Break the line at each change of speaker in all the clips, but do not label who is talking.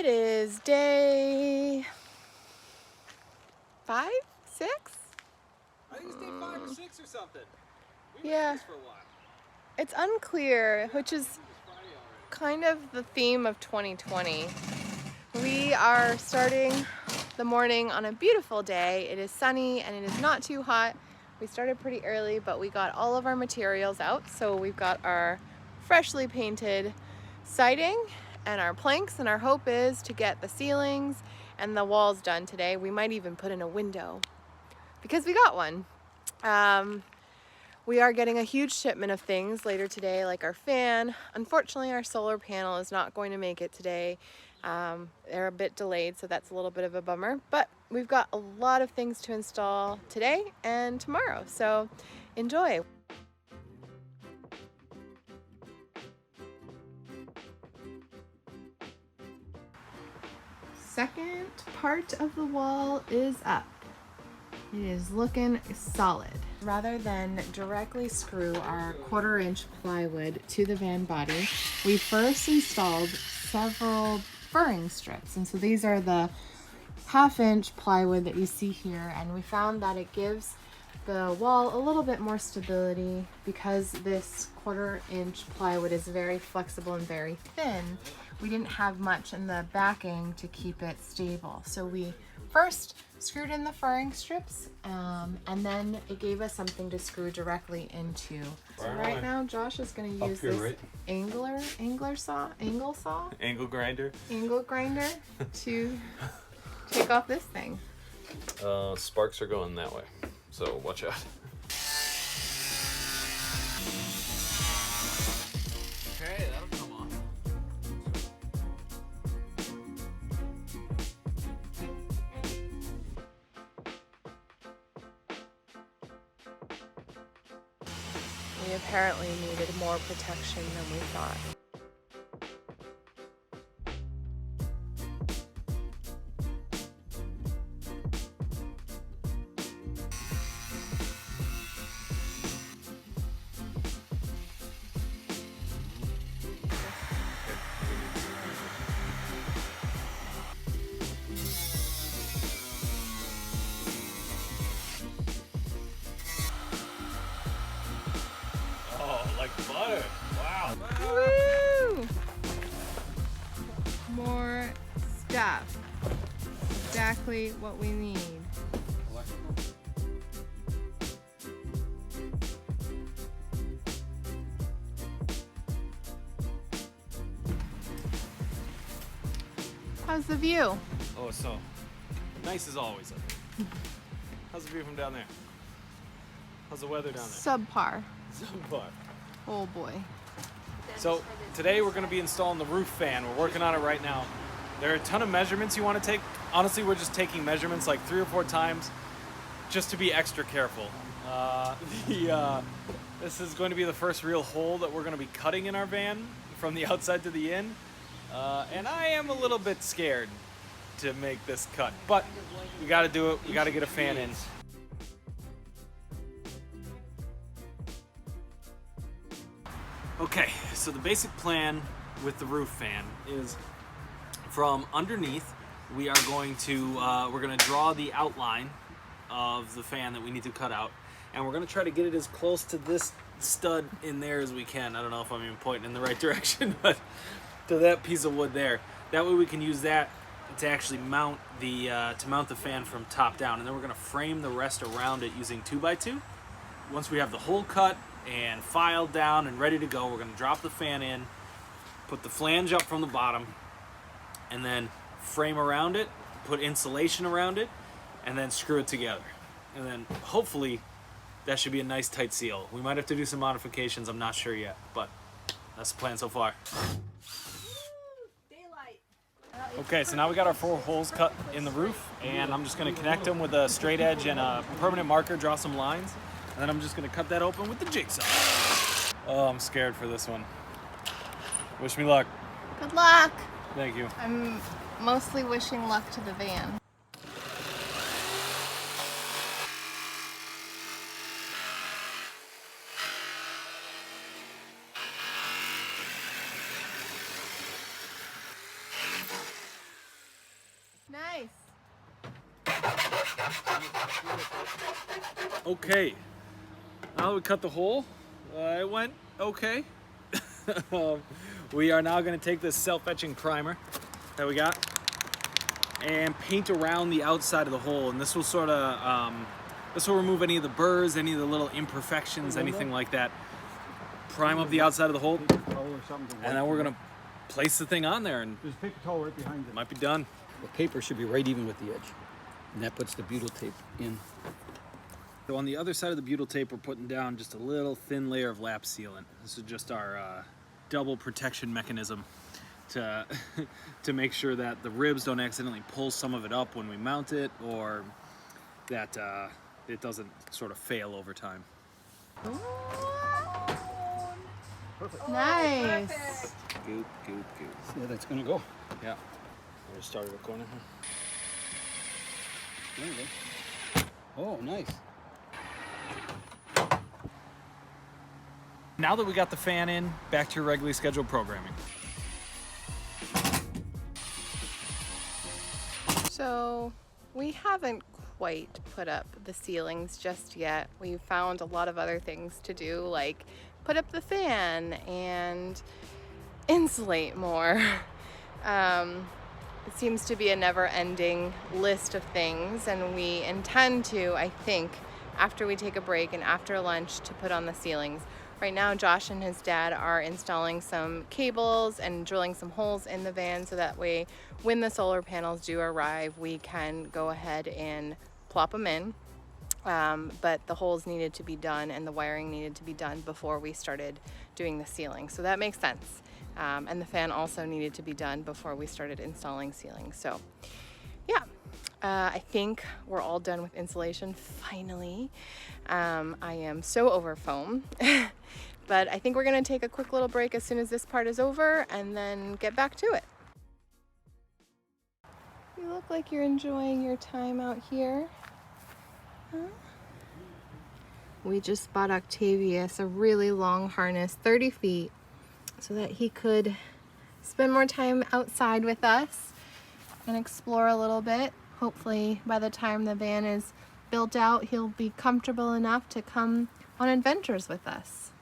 It is day 5, 6?
I think it's day 5 or 6 or something.
Yeah.
For a while.
It's unclear, which is kind of the theme of 2020. We are starting the morning on a beautiful day. It is sunny and it is not too hot. We started pretty early, but we got all of our materials out. So we've got our freshly painted siding and our planks, and our hope is to get the ceilings and the walls done today. We might even put in a window because we got one. We are getting a huge shipment of things later today, like our fan. Unfortunately, our solar panel is not going to make it today. They're a bit delayed, so that's a little bit of a bummer. But we've got a lot of things to install today and tomorrow, so enjoy. Second part of the wall is up. It is looking solid. Rather than directly screw our 1/4-inch plywood to the van body, we first installed several furring strips. And so these are the 1/2-inch plywood that you see here, and we found that it gives the wall a little bit more stability because this 1/4-inch plywood is very flexible and very thin. We didn't have much in the backing to keep it stable. So we first screwed in the furring strips, and then it gave us something to screw directly into. So right now Josh is going to use this angle grinder to take off this thing.
Sparks are going that way, so watch out. Okay, that'll come on.
We apparently needed more protection than we thought.
Like butter. Wow.
Woo! More stuff. Exactly what we need. How's the view?
Oh, so nice as always. How's the view from down there? How's the weather down there?
Subpar.
Subpar.
Oh boy.
So today we're going to be installing the roof fan. We're working on it right now. There are a ton of measurements you want to take. Honestly, we're just taking measurements like 3 or 4 times just to be extra careful. This is going to be the first real hole that we're going to be cutting in our van from the outside to the in. And I am a little bit scared to make this cut, but we got to do it. We got to get a fan in. Okay, so the basic plan with the roof fan is from underneath we are going to we're going to draw the outline of the fan that we need to cut out, and we're going to try to get it as close to this stud in there as we can. I don't know if I'm even pointing in the right direction, but to that piece of wood there. That way we can use that to actually mount the fan from top down, and then we're going to frame the rest around it using 2x2. Once we have the hole cut and filed down and ready to go, we're going to drop the fan in, put the flange up from the bottom, and then frame around it, put insulation around it, and then screw it together. And then hopefully that should be a nice tight seal. We might have to do some modifications, I'm not sure yet, but that's the plan so far. Okay, so now we got our 4 holes cut in the roof, and I'm just going to connect them with a straight edge and a permanent marker, draw some lines. And then I'm just going to cut that open with the jigsaw. Oh, I'm scared for this one. Wish me luck.
Good luck.
Thank you.
I'm mostly wishing luck to the van. Nice.
Okay, now that we cut the hole, it went okay. We are now going to take this self-etching primer that we got and paint around the outside of the hole, and this will sort of this will remove any of the burrs, any of the little imperfections, anything like that. Prime up the outside of the hole, and then we're going to place the thing on there, and
there's a paper towel right behind it.
Might be done.
The paper should be right even with the edge, and that puts the butyl tape in.
So on the other side of the butyl tape, we're putting down just a little thin layer of lap sealant. This is just our double protection mechanism to to make sure that the ribs don't accidentally pull some of it up when we mount it, or that it doesn't sort of fail over time.
Perfect.
Nice.
Goop, goop, goop.
See how that's gonna go?
Yeah. We're gonna start at the corner here.
There you go. Oh, nice.
Now that we got the fan in, back to your regularly scheduled programming.
So we haven't quite put up the ceilings just yet. We found a lot of other things to do, like put up the fan and insulate more. It seems to be a never-ending list of things, and we intend to, I think, after we take a break and after lunch, to put on the ceilings. Right now, Josh and his dad are installing some cables and drilling some holes in the van, so that way when the solar panels do arrive, we can go ahead and plop them in. But the holes needed to be done and the wiring needed to be done before we started doing the ceiling. So that makes sense. And the fan also needed to be done before we started installing ceilings. So yeah, I think we're all done with insulation finally. I am so over foam. But I think we're gonna take a quick little break as soon as this part is over and then get back to it. You look like you're enjoying your time out here. Huh? We just bought Octavius a really long harness, 30 feet, so that he could spend more time outside with us and explore a little bit. Hopefully by the time the van is built out, he'll be comfortable enough to come on adventures with us.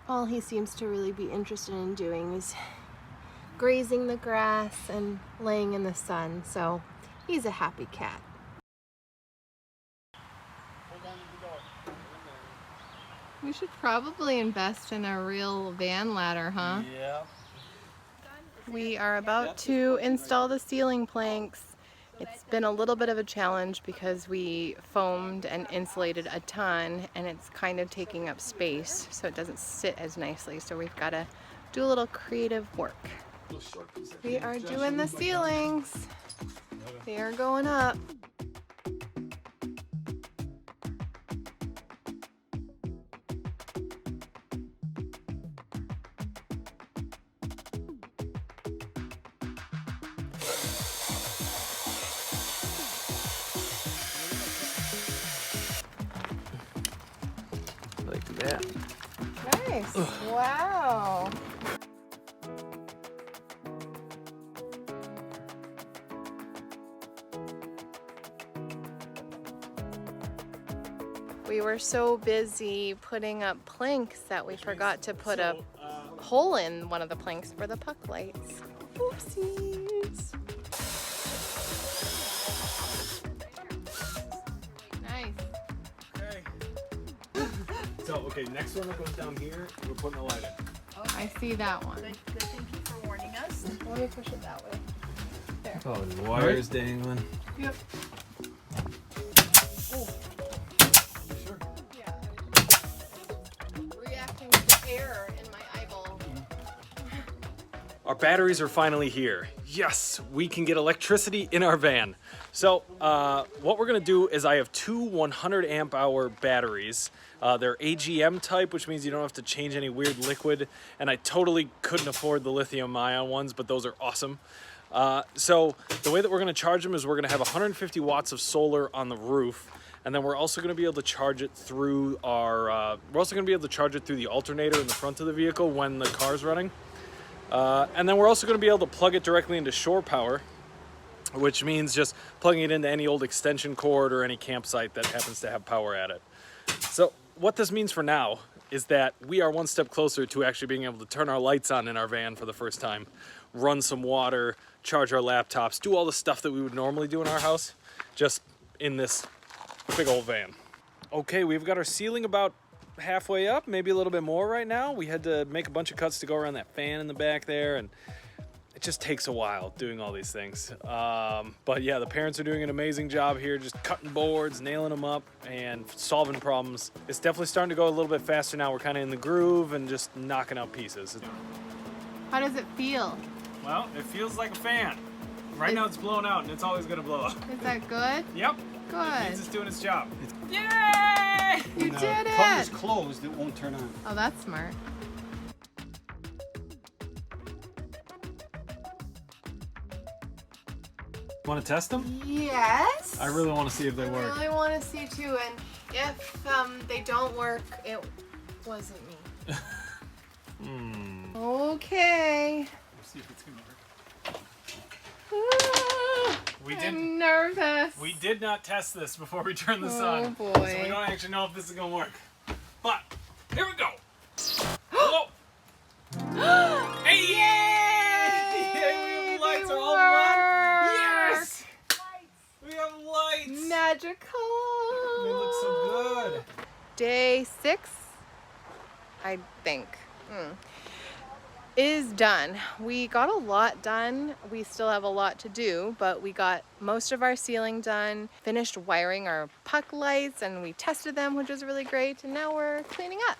All he seems to really be interested in doing is grazing the grass and laying in the sun, so he's a happy cat. We should probably invest in a real van ladder, huh?
Yeah.
We are about to install the ceiling planks. It's been a little bit of a challenge because we foamed and insulated a ton, and it's kind of taking up space, so it doesn't sit as nicely. So we've got to do a little creative work. We are doing the ceilings. They are going up.
Like that.
Nice. Wow. We were so busy putting up planks that we forgot to put a hole in one of the planks for the puck lights. Oopsies. Nice.
Okay. So, okay, next one that goes down here, we're putting a light in.
I see that one.
Good, thank you for warning us.
Let me push it that way. There.
Oh, the wires dangling.
Yep.
Sure.
Yeah. Reacting to the air in my eyeball.
Our batteries are finally here. Yes, we can get electricity in our van. So what we're gonna do is I have two 100 amp hour batteries. They're AGM type, which means you don't have to change any weird liquid. And I totally couldn't afford the lithium ion ones, but those are awesome. So the way that we're gonna charge them is we're gonna have 150 watts of solar on the roof. And then we're also gonna be able to charge it through our, we're also gonna be able to charge it through the alternator in the front of the vehicle when the car's running. And then we're also going to be able to plug it directly into shore power which means just plugging it into any old extension cord or any campsite that happens to have power at it. So what this means for now is that we are one step closer to actually being able to turn our lights on in our van for the first time, run some water, charge our laptops, do all the stuff that we would normally do in our house, just in this big old van. Okay, we've got our ceiling about halfway up, maybe a little bit more right now. We had to make a bunch of cuts to go around that fan in the back there, and it just takes a while doing all these things. But yeah, the parents are doing an amazing job here, just cutting boards, nailing them up, and solving problems. It's definitely starting to go a little bit faster now. We're kind of in the groove and just knocking out pieces.
How does it feel?
Well, it feels like a fan. Right now it's blown out, and it's always gonna blow up.
Is that good?
Yep.
Good.
It means it's doing its job. Yay!
You did it!
Cover's closed, it won't turn on.
Oh, that's smart.
Want to test them?
Yes.
I really want to see if they work.
I really want to see too, and if they don't work, it wasn't me. Okay.
Let's see if it's gonna work.
I'm nervous.
We did not test this before we turned this on.
Oh boy.
So we don't actually know if this is gonna work. But here we go. Whoa! Hey! Yay! We have lights.
They
Are all on?
work.
Yes! We have lights.
Magical.
They look so good.
Day 6, I think, is done. We got a lot done. We still have a lot to do, but we got most of our ceiling done, finished wiring our puck lights, and we tested them, which was really great, and now we're cleaning up.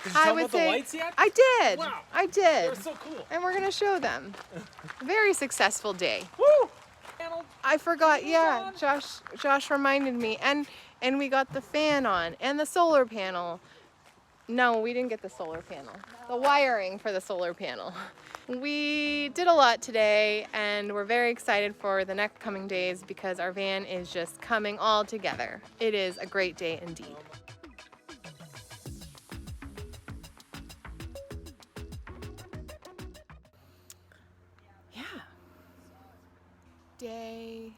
Did you tell them about the lights yet?
I did.
Wow.
I did.
They're so cool.
And we're gonna show them. Very successful day.
Woo!
I forgot, yeah, Josh reminded me. And we got the fan on and the solar panel. No, we didn't get the solar panel. The wiring for the solar panel. We did a lot today, and we're very excited for the next coming days because our van is just coming all together. It is a great day indeed. Yeah. Day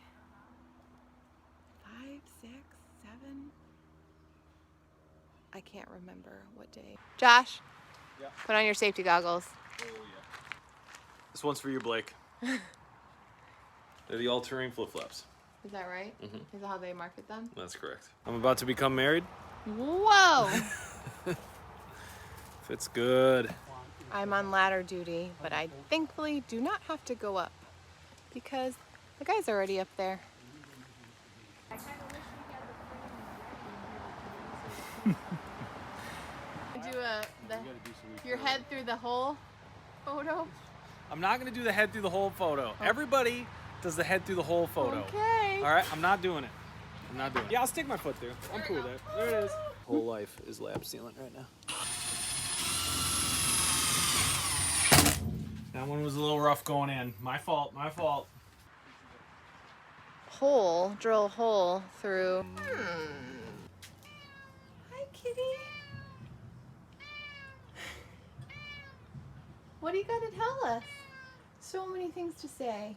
5, 6, 7. I can't remember what day. Josh,
Yeah.
put on your safety goggles.
Oh, yeah. This one's for you, Blake. They're the all-terrain flip-flops.
Is that right? Is that how they market them?
That's correct. I'm about to become married.
Whoa!
Fits good.
I'm on ladder duty, but I thankfully do not have to go up because the guy's already up there. Do your head through the hole photo.
I'm not going to do the head through the hole photo. Everybody does the head through the hole photo.
Okay.
All right, I'm not doing it. I'm not doing it. Yeah, I'll stick my foot through. I'm cool with that. There it is. Whole life is lap sealant right now. That one was a little rough going in. My fault, my fault.
Drill a hole through. Hi, kitty. What do you got to tell us? So many things to say.